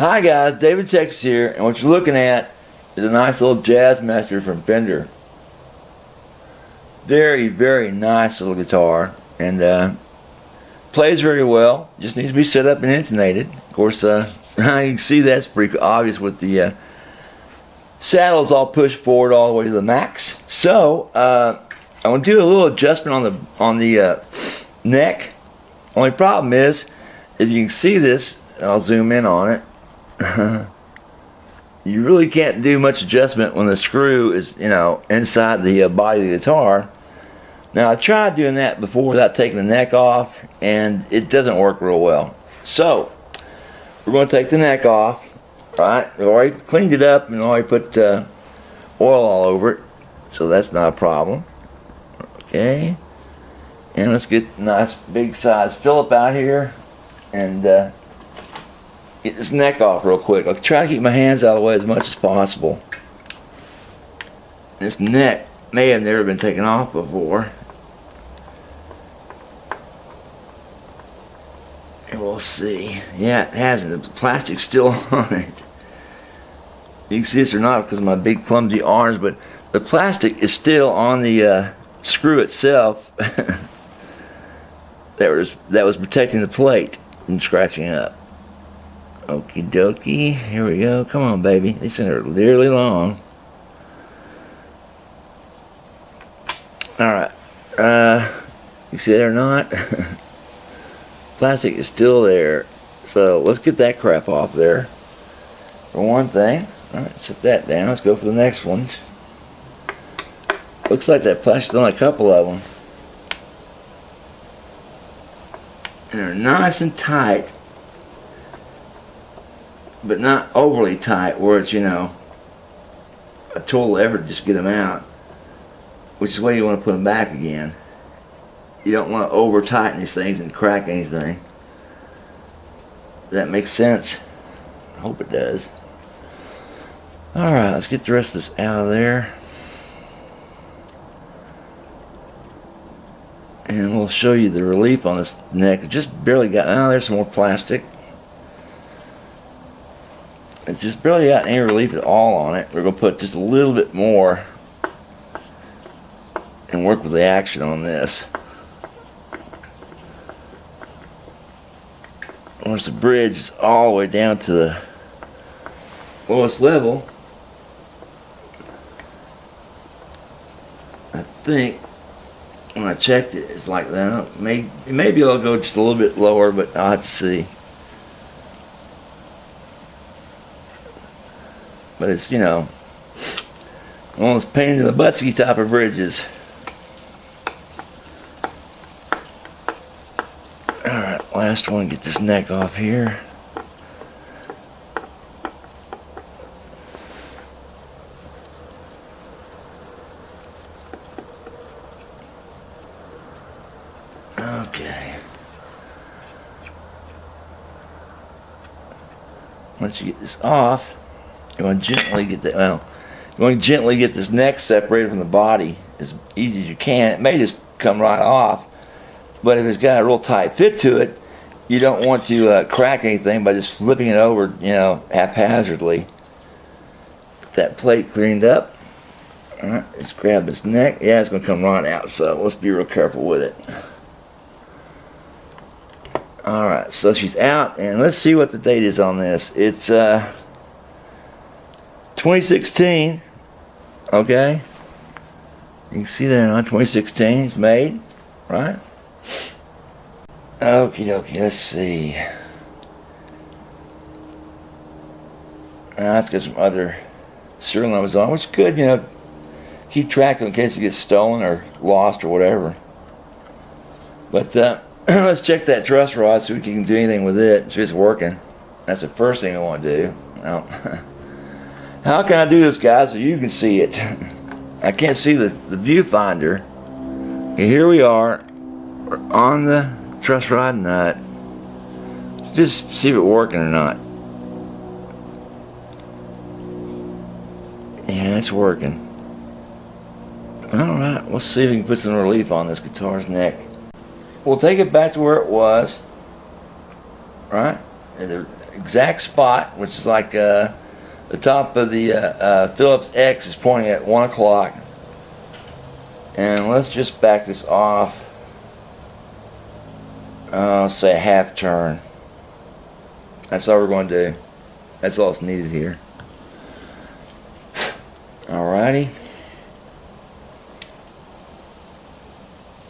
Hi guys, David Texas here, and what you're looking at is a nice little Jazzmaster from Fender. Very, very nice little guitar, and plays very well. Just needs to be set up and intonated. Of course, you can see that's pretty obvious with the saddles all pushed forward all the way to the max. So I'm going to do a little adjustment on the neck. Only problem is, if you can see this, I'll zoom in on it. You really can't do much adjustment when the screw is, inside the body of the guitar. Now, I tried doing that before without taking the neck off, and it doesn't work real well. So, we're going to take the neck off. Right, we already cleaned it up and already put oil all over it, so that's not a problem. Okay, and let's get a nice big size Phillip out here and get this neck off real quick. I'll try to keep my hands out of the way as much as possible. This neck may have never been taken off before. And we'll see. Yeah, it hasn't. The plastic's still on it. You can see this or not because of my big clumsy arms, but the plastic is still on the screw itself that was protecting the plate from scratching up. Okie dokie, here we go. Come on, baby. These things are really long. Alright. You see that or not? Plastic is still there. So let's get that crap off there. For one thing. Alright, set that down. Let's go for the next ones. Looks like that plastic's on a couple of them. And they're nice and tight. But not overly tight where it's, a total effort to just get them out. Which is why you want to put them back again. You don't want to over tighten these things and crack anything. Does that make sense? I hope it does. Alright, let's get the rest of this out of there. And we'll show you the relief on this neck. It just barely got, there's some more plastic. It's just barely got any relief at all on it. We're going to put just a little bit more and work with the action on this. Once the bridge is all the way down to the lowest level, I think when I checked it, it's like that. Maybe I'll go just a little bit lower, but I'll have to see. But it's, one of those pain in the buttsy type of bridges. Alright, last one, get this neck off here. Okay. Once you get this off, you want to gently get this neck separated from the body as easy as you can. It may just come right off, but if it's got a real tight fit to it, you don't want to crack anything by just flipping it over, haphazardly. Get that plate cleaned up. All right, let's grab this neck. Yeah, it's going to come right out, so let's be real careful with it. All right, so she's out, and let's see what the date is on this. It's 2016, okay? You can see that on 2016, it's made, right? Okie dokie, let's see. Let's get some other serial numbers on, which is good, keep track of in case it gets stolen or lost or whatever. But let's check that truss rod so we can do anything with it, see if it's working. That's the first thing I want to do. Well, how can I do this, guys, so you can see it? I can't see the viewfinder. Okay, here we are. We're on the truss rod nut. Let's just see if it's working or not. Yeah, it's working. Alright, let's see if we can put some relief on this guitar's neck. We'll take it back to where it was. Right? exact spot, which is like the top of the Phillips X is pointing at 1 o'clock. And let's just back this off. Let's say a half turn. That's all we're going to do. That's all that's needed here. Alrighty.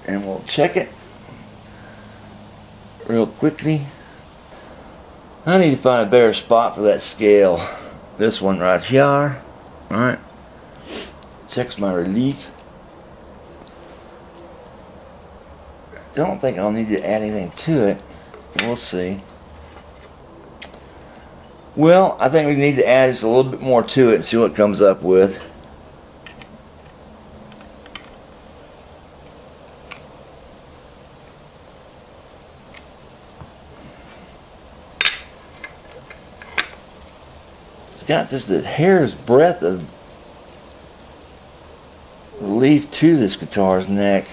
And we'll check it real quickly. I need to find a better spot for that scale. This one right here. Alright. Checks my relief. I don't think I'll need to add anything to it. We'll see. Well, I think we need to add just a little bit more to it and see what it comes up with. It's got just a hair's breadth of relief to this guitar's neck.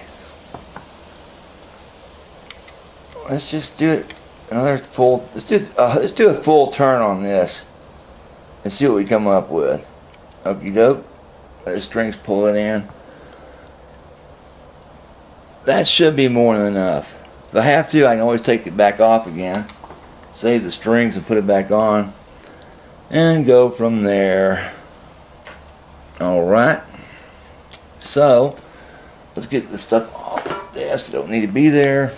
Let's just do it another full. Let's do a full turn on this and see what we come up with. Okie doke. Let the strings pull it in. That should be more than enough. If I have to, I can always take it back off again, save the strings and put it back on, and go from there. Alright. So, let's get this stuff off the desk. Don't need to be there.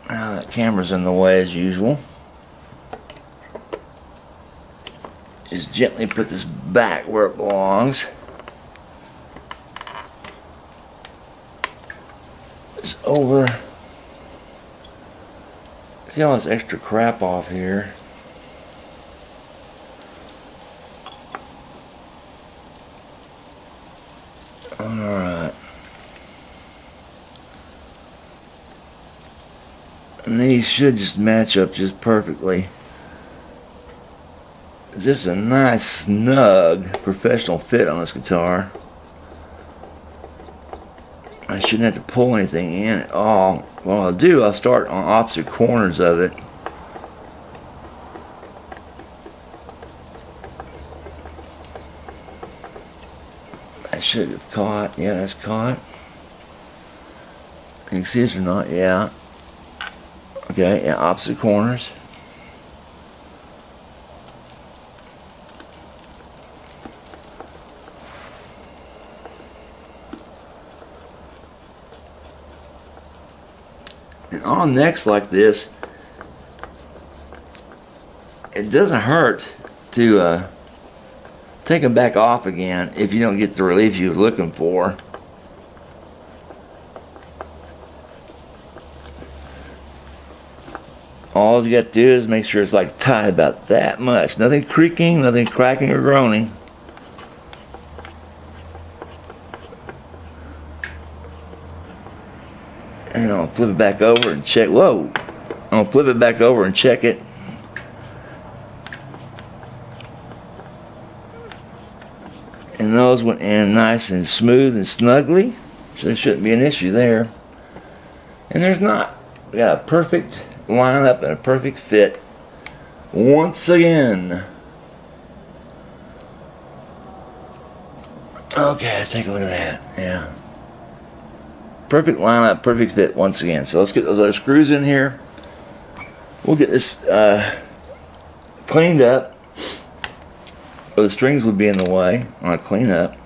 That camera's in the way as usual. Just gently put this back where it belongs. It's over. See all this extra crap off here. Alright. And these should just match up just perfectly. It's just a nice, snug, professional fit on this guitar. I shouldn't have to pull anything in at all. What I'll do, I'll start on opposite corners of it. I should have caught. Yeah, that's caught. Can you see this or not? Yeah. Okay, yeah, opposite corners. And on necks like this, it doesn't hurt to take them back off again if you don't get the relief you're looking for. All you got to do is make sure it's like tight about that much. Nothing creaking, nothing cracking or groaning. And I'll flip it back over and check. Whoa! I'll flip it back over and check it. And those went in nice and smooth and snugly. So there shouldn't be an issue there. And there's not. We got a perfect line up and a perfect fit once again. Okay, let's take a look at that. Yeah, perfect lineup, perfect fit once again. So let's get those other screws in here. We'll get this cleaned up, or the strings would be in the way. I want to clean up,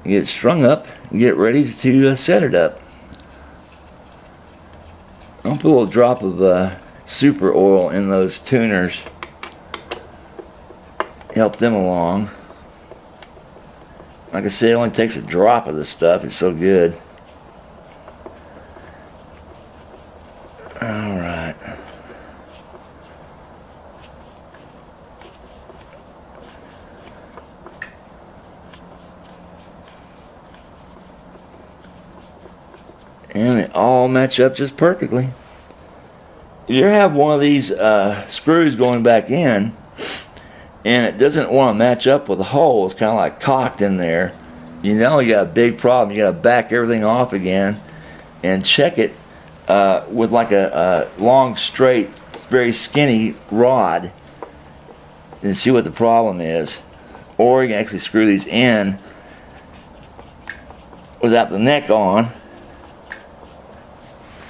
get it strung up, and get ready to set it up. I'll put a little drop of super oil in those tuners. Help them along. Like I said, it only takes a drop of this stuff. It's so good. Alright. And they all match up just perfectly. If you ever have one of these screws going back in and it doesn't want to match up with the hole, it's kind of like cocked in there, you know you got a big problem. You got to back everything off again and check it with like a long, straight, very skinny rod and see what the problem is. Or you can actually screw these in without the neck on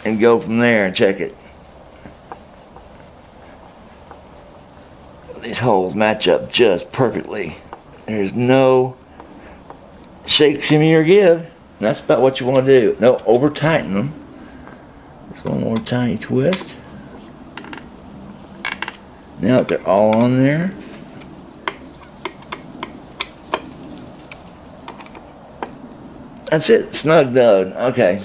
and go from there and check it. These holes match up just perfectly. There's no shake, shimmy, or give. And that's about what you want to do. No over tighten them. Just one more tiny twist. Now that they're all on there, that's it. Snug done. Okay.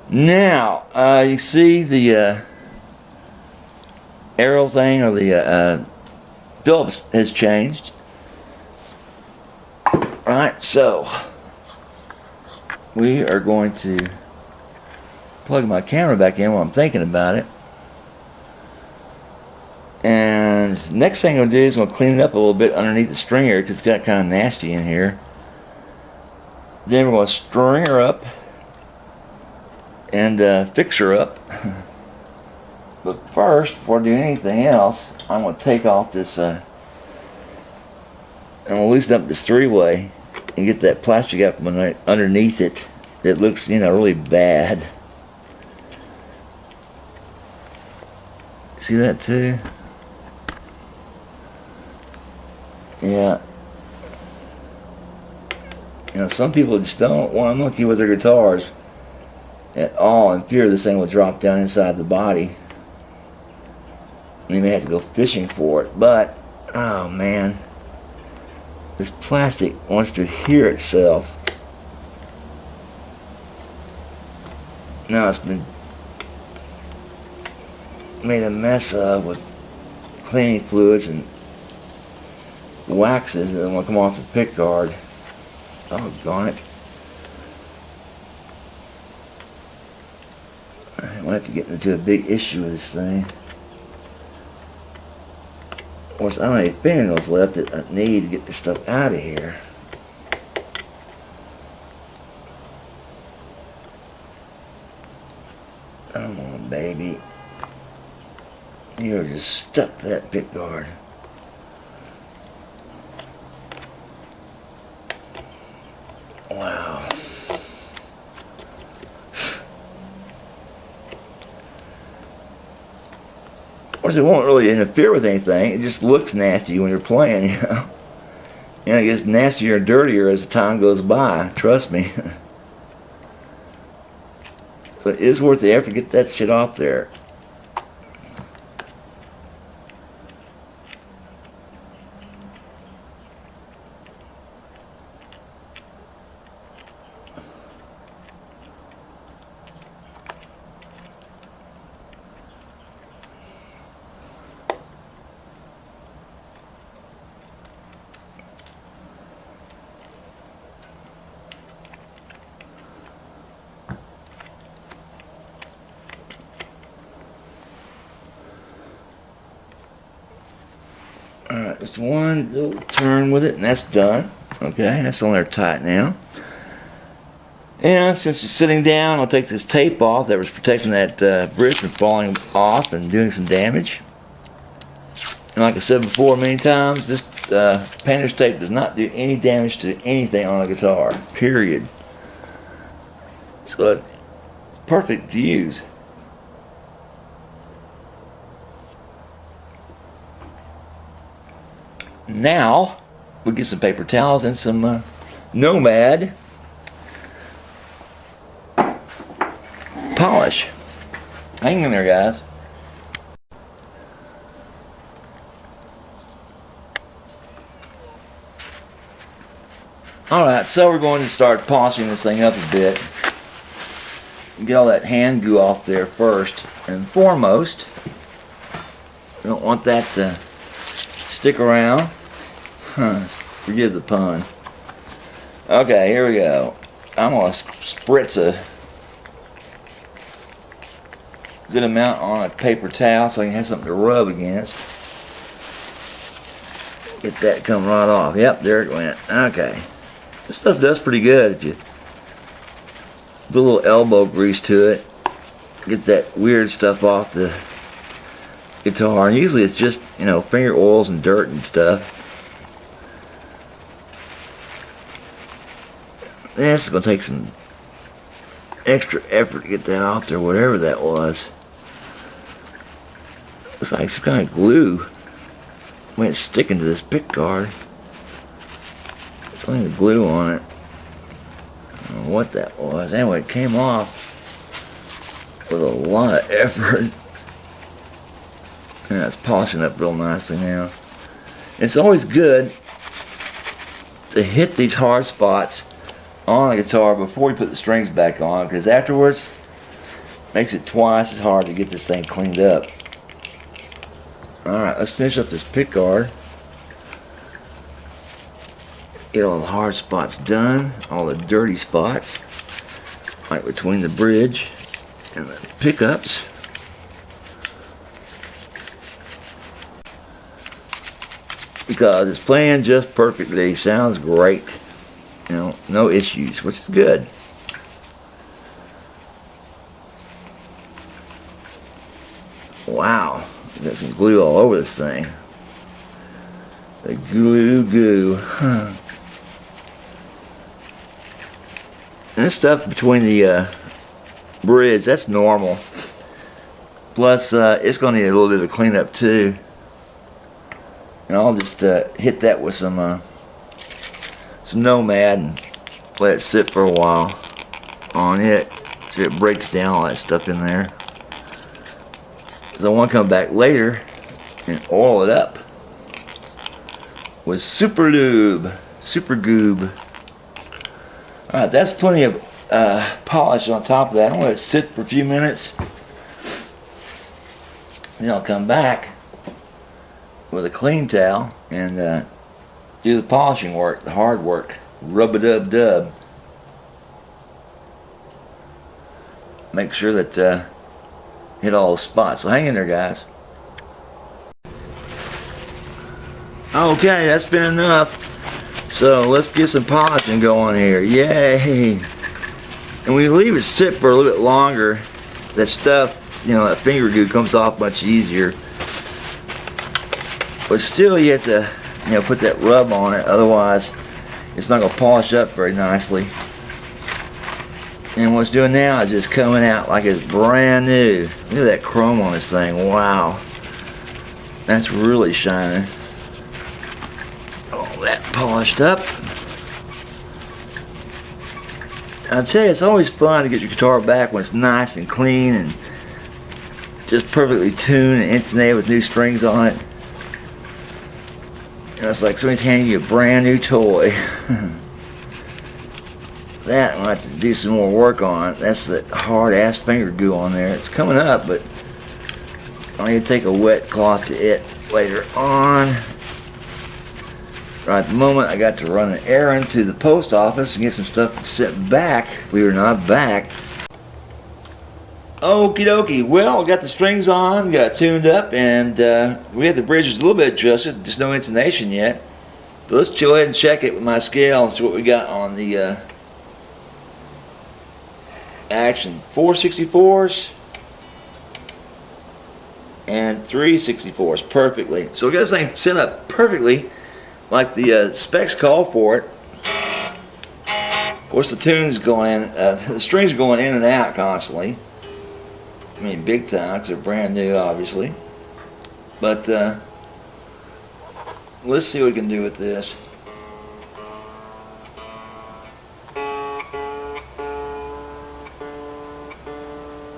Now you see the arrow thing, or the Phillips has changed. Alright, so we are going to plug my camera back in while I'm thinking about it. And next thing I'm going to do is I'm going to clean it up a little bit underneath the string here, because it's got kind of nasty in here. Then we're going to string her up and fix her up. But first, before I do anything else, I'm going to take off this, I'm going to loosen up this three-way and get that plastic up from underneath it. It looks, really bad. See that too? Yeah. Some people just don't want to monkey with their guitars at all, and fear this thing will drop down inside the body. You may have to go fishing for it, but oh man, this plastic wants to hear itself. Now it's been made a mess of with cleaning fluids and waxes that want to come off the pick guard. Doggone it. I might have to get into a big issue with this thing. Of course, I don't have any fingernails left that I need to get this stuff out of here. Come on, baby. You're just stuck to that pick guard. Wow. Of course, it won't really interfere with anything. It just looks nasty when you're playing, And it gets nastier and dirtier as the time goes by. Trust me. So it is worth the effort to get that shit off there. Alright, just one little turn with it, and that's done. Okay, that's on there tight now. And since you're sitting down, I'll take this tape off that was protecting that bridge from falling off and doing some damage. And like I said before many times, this painter's tape does not do any damage to anything on a guitar, period. So it's perfect to use. Now, we'll get some paper towels and some Nomad polish. Hang in there, guys. Alright, so we're going to start polishing this thing up a bit. Get all that hand goo off there first and foremost. We don't want that to stick around. Forgive the pun. Okay, here we go. I'm going to spritz a good amount on a paper towel so I can have something to rub against. Get that come right off. Yep, there it went. Okay. This stuff does pretty good if you Put a little elbow grease to it. Get that weird stuff off the guitar. And usually it's just, you know, finger oils and dirt and stuff. This is going to take some extra effort to get that off there, whatever that was. Looks like some kind of glue. When it's sticking to this pick guard. Something with glue on it. I don't know what that was. Anyway, it came off with a lot of effort. Yeah, it's polishing up real nicely now. It's always good to hit these hard spots on the guitar before you put the strings back on, because afterwards it makes it twice as hard to get this thing cleaned up. Alright, let's finish up this pick guard. Get all the hard spots done, all the dirty spots, like between the bridge and the pickups. Because it's playing just perfectly, sounds great. You know, no issues, which is good. Wow, got some glue all over this thing. The glue goo. Huh. And this stuff between the bridge, that's normal. Plus, it's going to need a little bit of a cleanup too. And I'll just hit that with some Nomad and let it sit for a while on it so it breaks down all that stuff in there. Because I want to come back later and oil it up with Super Lube, Super Goob. Alright, that's plenty of polish on top of that. I'm going to let it sit for a few minutes. Then I'll come back with a clean towel and do the polishing work, the hard work. Rub-a-dub-dub. Make sure that hit all the spots. So hang in there, guys. Okay, that's been enough. So let's get some polishing going here. Yay! And when you leave it sit for a little bit longer, that stuff, you know, that finger goo comes off much easier. But still, you have to, you know, put that rub on it. Otherwise, it's not going to polish up very nicely. And what's doing now is just coming out like it's brand new. Look at that chrome on this thing. Wow. That's really shining. All that polished up. I'll tell you, it's always fun to get your guitar back when it's nice and clean and just perfectly tuned and intonated with new strings on it. You know, it's like somebody's handing you a brand new toy. That I'll have to do some more work on. That's the hard ass finger goo on there. It's coming up, but I need to take a wet cloth to it later on. Right at the moment, I got to run an errand to the post office and get some stuff sent back. Believe it or not, back. Okie dokie. Well, I got the strings on, got it tuned up, and we have the bridges a little bit adjusted, just no intonation yet. But let's go ahead and check it with my scale and see what we got on the action. 4/64s and 3/64s perfectly. So we got this thing set up perfectly like the specs call for it. Of course, the tune's going, the strings are going in and out constantly. I mean, big time, because they're brand new, obviously. But let's see what we can do with this.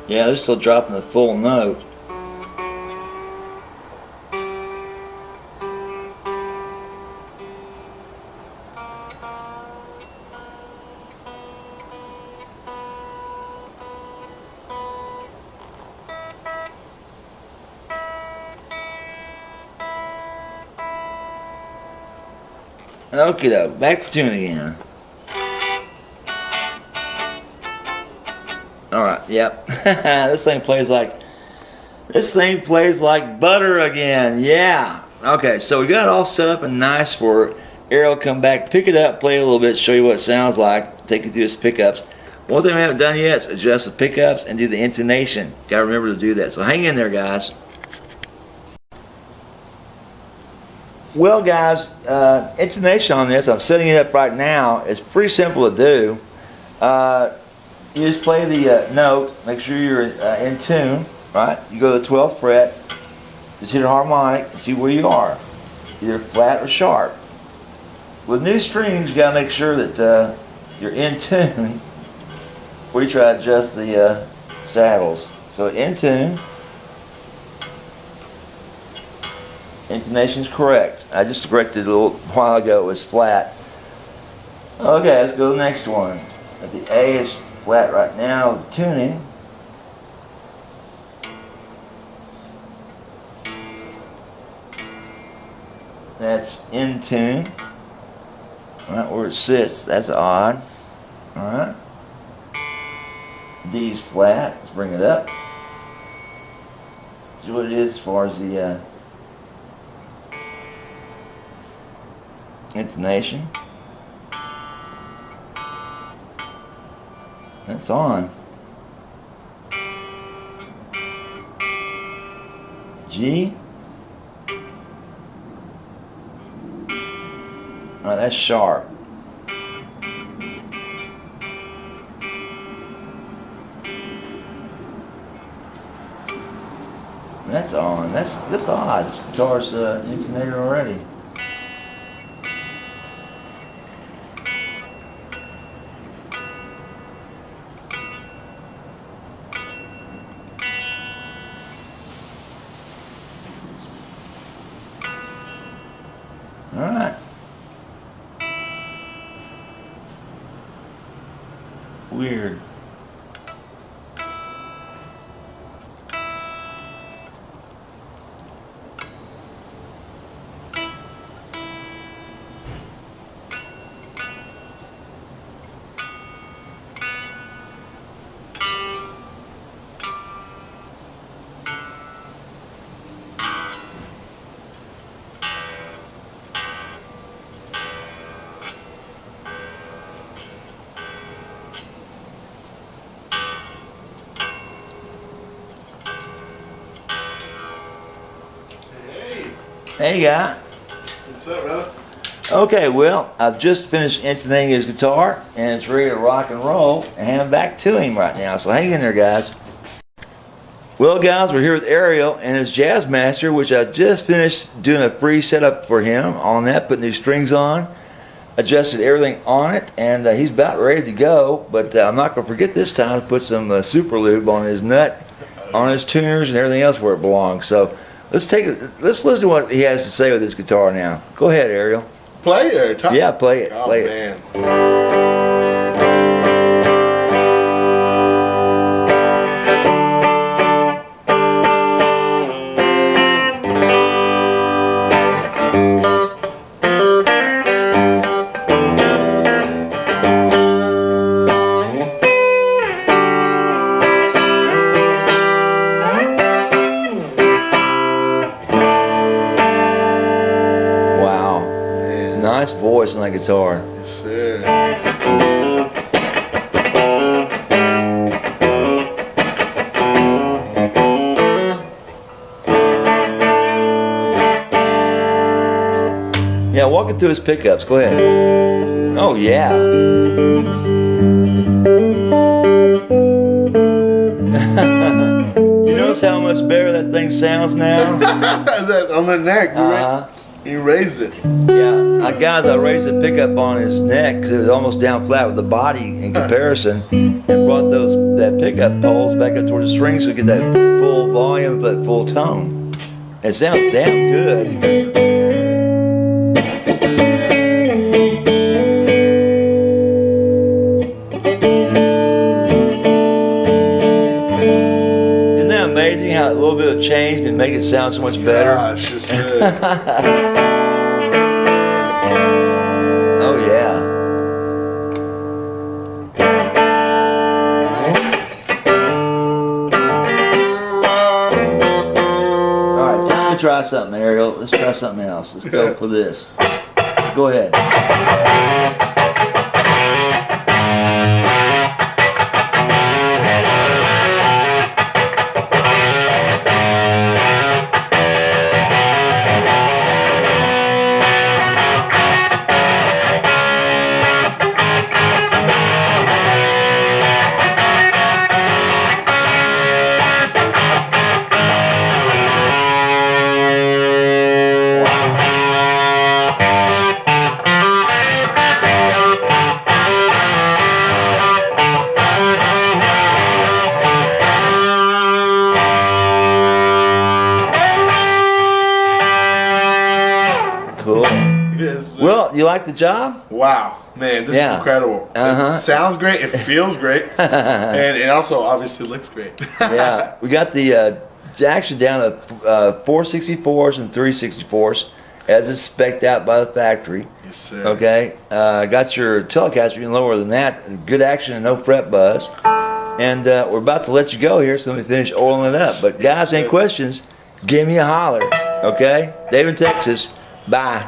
Yeah, they're still dropping the full note. Okie doke, back to tune again. Alright, yep. This thing plays like butter again. Yeah. Okay, so we got it all set up and nice for Errol to come back, pick it up, play a little bit, show you what it sounds like, take you through his pickups. One thing we haven't done yet is adjust the pickups and do the intonation. Gotta remember to do that. So hang in there, guys. Well, guys, intonation on this, I'm setting it up right now. It's pretty simple to do. You just play the note, make sure you're in tune, right? You go to the 12th fret, just hit a harmonic and see where you are, either flat or sharp. With new strings, you gotta make sure that you're in tune before you try to adjust the saddles. So in tune, intonation's correct. I just corrected a little while ago, it was flat. Okay, let's go to the next one. The A is flat right now with tuning. That's in tune. Right where it sits, that's odd. Alright. D is flat. Let's bring it up. See what it is as far as the intonation. That's on. G. Alright, that's sharp. That's on. That's odd. This guitar's intonated already. Alright. Weird. Hey, guy. What's up, brother? Okay, well, I've just finished intonating his guitar, and it's ready to rock and roll, and hand back to him right now. So hang in there, guys. Well, guys, we're here with Ariel and his Jazzmaster, which I just finished doing a free setup for him on that, putting these strings on, adjusted everything on it, and he's about ready to go. But I'm not going to forget this time to put some super lube on his nut, on his tuners, and everything else where it belongs. So let's listen to what he has to say with his guitar now. Go ahead, Ariel. Play it or talk? Yeah, play it. Oh, play man. it. Nice voice on that guitar. Yes, sir. Yeah, walking through his pickups. Go ahead. Oh, yeah. You notice how much better that thing sounds now? On the neck. You raised it. Yeah, guys, I raised the pickup on his neck because it was almost down flat with the body in comparison, and brought that pickup poles back up towards the strings so we get that full volume, but full tone. It sounds damn good. Amazing how a little bit of change can make it sound so much better. Gosh, it's good. Oh yeah. Alright, time to try something, Ariel. Let's try something else. Let's go for this. Go ahead. sir. Well, you like the job? Wow, man, this Yeah. is incredible. Uh-huh. It sounds great. It feels great, and it also obviously looks great. Yeah, we got the action down to 464s and 364s as it's spec'd out by the factory. Yes, sir. Okay, got your Telecaster even lower than that. Good action and no fret buzz. And we're about to let you go here, so let me finish oiling it up. But guys, Yes, any sir. questions, give me a holler. Okay, Dave in Texas. Bye.